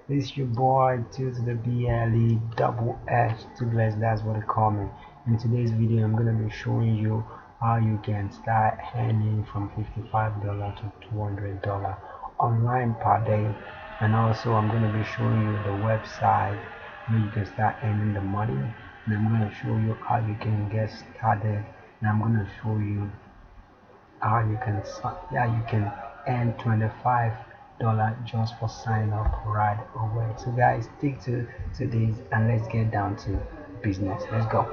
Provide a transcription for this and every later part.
This is your boy, 2 to the BLE, double S, tubless, that's what they call me. In today's video, I'm going to be showing you how you can start earning from $55 to $200 online per day. And also, I'm going to be showing you the website where you can start earning the money. And I'm going to show you how you can get started. And I'm going to show you how you can earn $25 just for sign up right away. So guys, stick to this and let's get down to business. Let's go.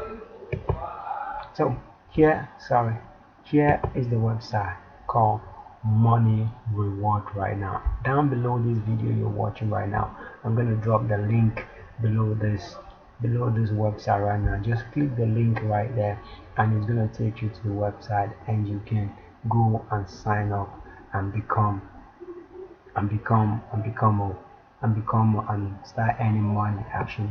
So here is the website called Money Reward right now. Down below this video you're watching right now, I'm going to drop the link below this website right now. Just click the link right there and it's going to take you to the website and you can go and sign up and start earning money. Actually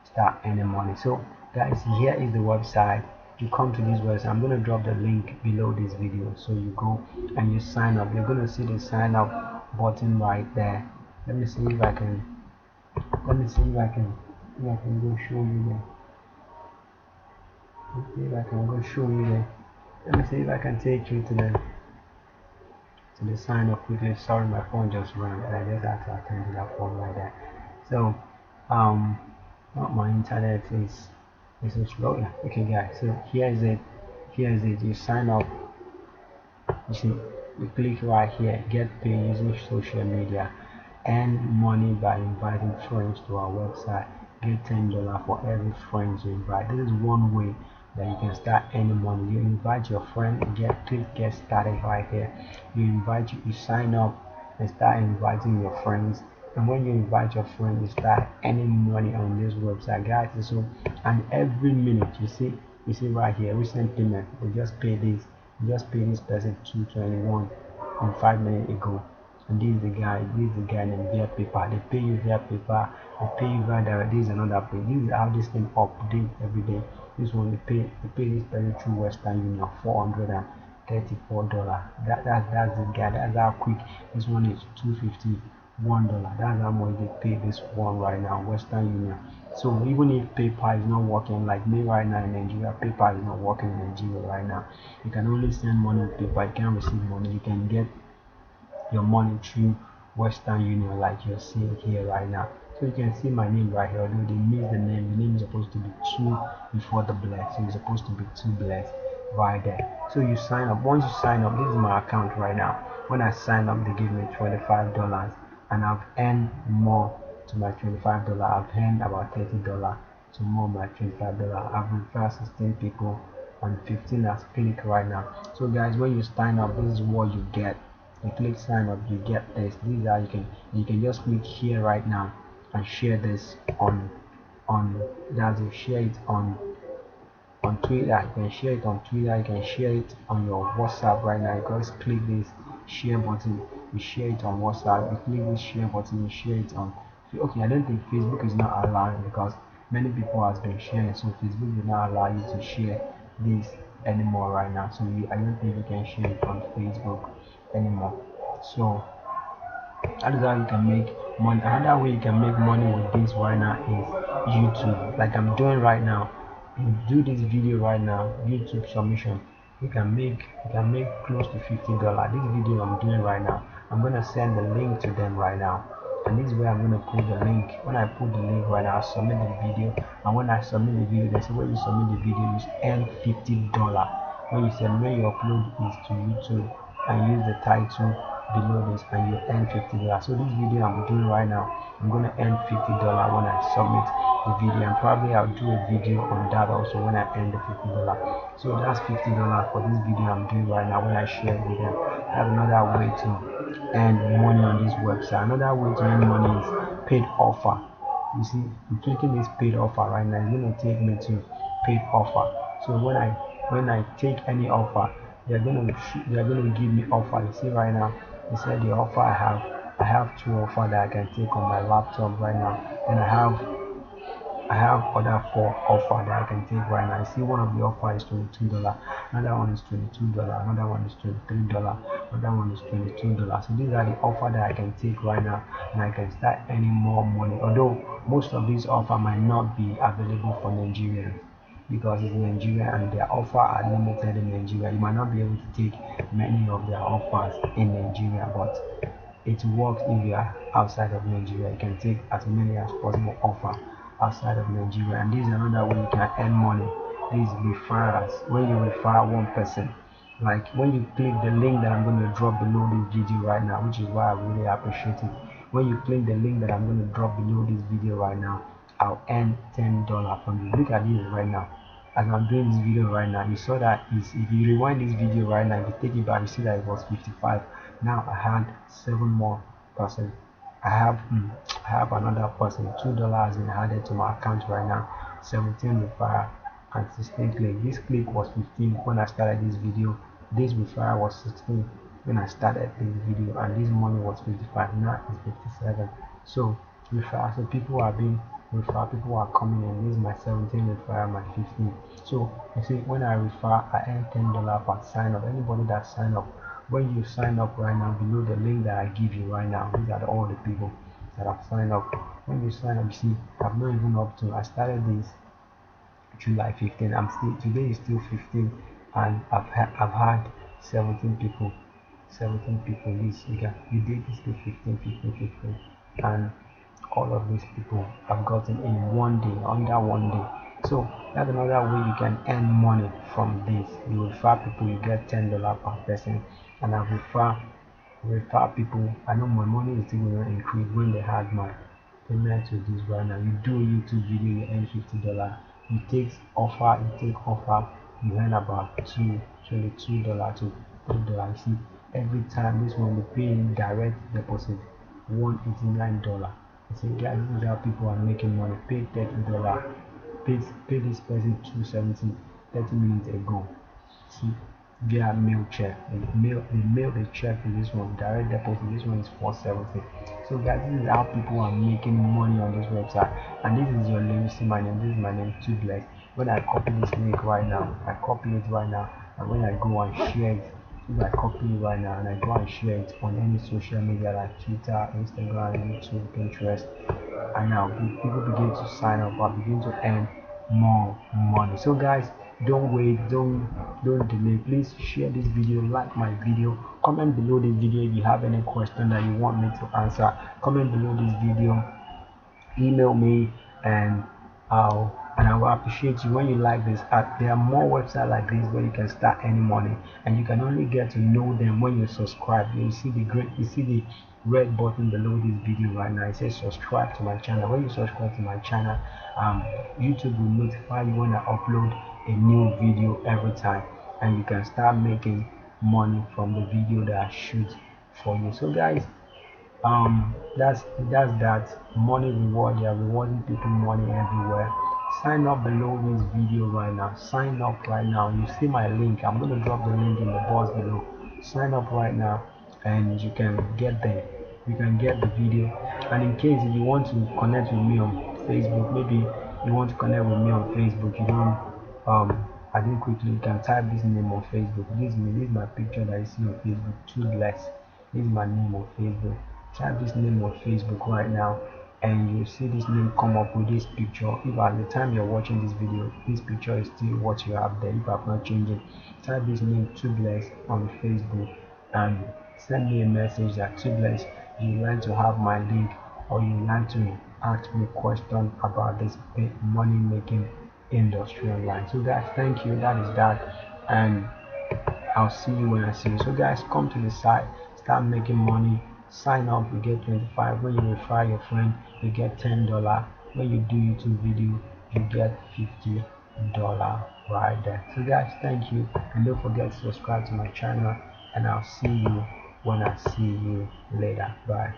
start earning money. So guys, here is the website. You come to this website. I'm going to drop the link below this video, so you go and you sign up. You're going to see the sign up button right there. Let me see if I can go show you there. Let's see if I can go show you there. Let me see if I can take you to the sign up quickly. Sorry, my phone just ran and I just had to attend to that phone like that. So my internet is so slow. Yeah. Okay guys, so here is it. You sign up. You see, you click right here, get paid using social media, earn money by inviting friends to our website, get $10 for every friend you invite. This is one way that you can start earning money. You invite your friend, click get started right here. You sign up and start inviting your friends. And when you invite your friend, you start earning money on this website, guys. So, and every minute you see right here, recent payment. We just pay this person 221 from 5 minutes ago. And this is the guy named via paper. They pay you via paper, they pay you via direct. This is another pay. This is how this thing update every day. This one they pay this person through Western Union $434. That's the guy. That's how quick. This one is $251. That's how much they pay this one right now, Western Union. So even if PayPal is not working, like me right now in Nigeria, PayPal is not working in Nigeria right now. You can only send money with PayPal. You can't receive money. You can get your money through Western Union, like you're seeing here right now. So you can see my name right here. Although they missed the name is supposed to be 2 before the bless, so it's supposed to be tubless right there. So you sign up. Once you sign up, this is my account right now. When I sign up, they give me $25, and I've earned more to my $25. I've earned about $30 to more my $25. I've referred 16 people and 15 has clicked right now. So guys, when you sign up, this is what you get. You click sign up, you get this. These are you can just click here right now and share this on share it on Twitter. You can share it on Twitter, you can share it on your WhatsApp right now. You just click this share button, you share it on WhatsApp. You click this share button, you share it on I don't think Facebook is not allowing, because many people has been sharing, so Facebook will not allow you to share this anymore right now. So I don't think you can share it on Facebook anymore. So that is how you can make money. Another way you can make money with this right now is YouTube, like I'm doing right now. You do this video right now, YouTube submission, you can make close to $50. This video I'm doing right now, I'm gonna send the link to them right now, and this is where I'm gonna put the link. When I put the link right now, I submit the video, and when I submit the video, they say when you submit the video you earn $50. When you upload this to YouTube and use the title below this, and you earn $50. So this video I'm doing right now, I'm gonna earn $50 when I submit the video, and probably I'll do a video on that also when I earn the $50. So that's $50 for this video I'm doing right now when I share it with them. That's another way to earn money on this website. Another way to earn money is paid offer. You see, I'm clicking this paid offer right now. It's gonna take me to paid offer. So when I take any offer, they're gonna give me offer. You see right now, they said the offer I have 2 offers that I can take on my laptop right now, and I have I have other four offer that I can take right now. I see one of the offer is $22, another one is $22, another one is $23, another one is $22. So these are the offer that I can take right now, and I can start earning more money. Although most of these offer might not be available for Nigerians because it's Nigeria and their offer are limited in Nigeria. You might not be able to take many of their offers in Nigeria, but it works if you are outside of Nigeria. You can take as many as possible offer outside of Nigeria, and this is another way you can earn money. This is referrals. When you refer one person, like when you click the link that I'm going to drop below this video right now, which is why I really appreciate it. When you click the link that I'm going to drop below this video right now, I'll earn $10 from you. Look at this right now. As I'm doing this video right now, you saw that is if you rewind this video right now, if you take it back, you see that it was 55. Now I had 7 more percent. I have another person, $2 been added to my account right now, 17 referral and 16 click. This click was 15 when I started this video. This referral was 16 when I started this video, and this money was 55. Now it's 57. So referral, so people are being refer, people are coming in. This is my 17 referral, my 15. So you see, when I refer, I earn $10 per sign up. Anybody that sign up, when you sign up right now, below the link that I give you right now, these are all the people that have signed up. When you sign up, you see, I've not even up to, I started this July 15. I'm still, today is still 15, and I've had 17 people. 17 people. This you did this to 15, 15, 15, and all of these people have gotten in one day, under one day. So that's another way you can earn money from this. You refer people, you get $10 per person, and I refer people. I know my money is still going to increase when they had my payment to this right now. You do a YouTube video, you earn $50. You take offer, you earn about $22 to $3. See, every time this one we pay in direct deposit $189. I say, guys, this is how people are making money. Pay $30. Pay this person 270 30 minutes ago. See, via mail check. They mail the check to this one. Direct deposit. This one is 470. So guys, this is how people are making money on this website. And this is your link. See my name. This is my name, Tubless. When I copy this link right now, and when I go and share it, if I copy it right now and I go and share it on any social media like Twitter, Instagram, YouTube, Pinterest, and now people begin to sign up and begin to earn more money. So guys, don't wait, don't delay. Please share this video, like my video, comment below this video if you have any question that you want me to answer. Comment below this video, email me, and I will appreciate you when you like this. There are more websites like this where you can start earning money, and you can only get to know them when you subscribe. You see the red button below this video right now. It says subscribe to my channel. When you subscribe to my channel, YouTube will notify you when I upload a new video every time, and you can start making money from the video that I shoot for you. So guys, that's that. Money reward. They are rewarding people money everywhere. Sign up below this video right now. Sign up right now. You see my link. I'm going to drop the link in the box below. Sign up right now, and you can get there. You can get the video. And in case if you want to connect with me on Facebook, maybe you want to connect with me on Facebook, you don't I think quickly you can type this name on Facebook. This is me. This is my picture that you see on Facebook. Tubless. This is my name on Facebook. Type this name on Facebook right now, and you see this name come up with this picture. If at the time you're watching this video, this picture is still what you have there, if I've not changed it, type this name Tubless on Facebook and send me a message that Tubless, you like to have my link, or you like to ask me a question about this money making industry online. So guys, thank you. That is that, and I'll see you when I see you. So guys, come to the site, start making money. Sign up, you get 25. When you refer your friend, you get $10. When you do YouTube video, you get $50 right there. So guys, thank you, and don't forget to subscribe to my channel, and I'll see you when I see you later. Bye.